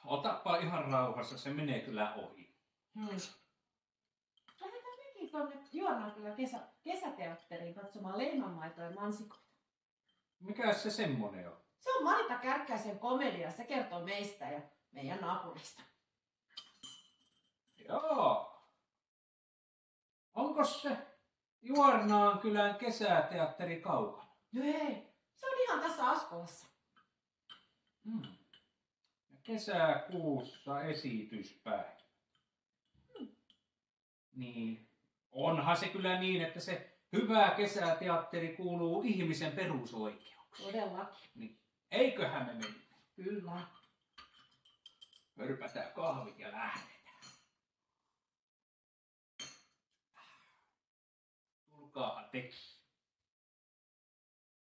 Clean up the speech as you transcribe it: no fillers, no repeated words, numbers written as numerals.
Otapa ihan rauhassa, se menee kyllä ohi. Lähdetään mekin tuonne Juornakylän kesäteatteriin katsomaan Lehmänmaitoa ja mansikoita. Mikäs se semmonen on? Se on Marita Kärkkäisen komedia. Se kertoo meistä ja meidän naapurista. Joo. Onko se Juornaankylän kesäteatteri kaukana? No ei, se on ihan tässä Askolassa. Kesäkuussa esityspäivä. Niin, onhan se kyllä niin, että se hyvä kesäteatteri kuuluu ihmisen perusoikeuksiin. Todellakin. Niin, eiköhän me mennä? Kyllä. Hörpätään kahvit ja lähdetään. Tulkaahan tekin.